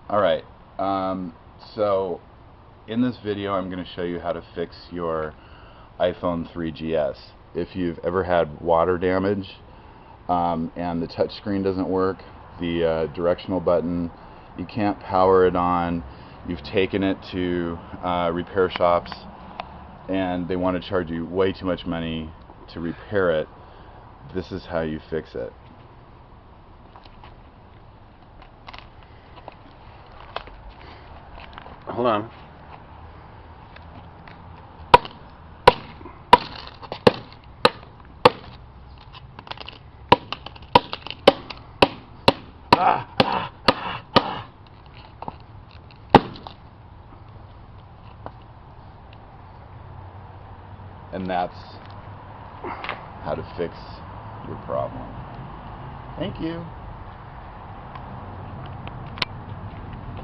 Alright, so in this video I'm going to show you how to fix your iPhone 3GS. If you've ever had water damage and the touch screen doesn't work, the directional button, you can't power it on, you've taken it to repair shops and they want to charge you way too much money to repair it, this is how you fix it. Hold on. And that's how to fix your problem. Thank you.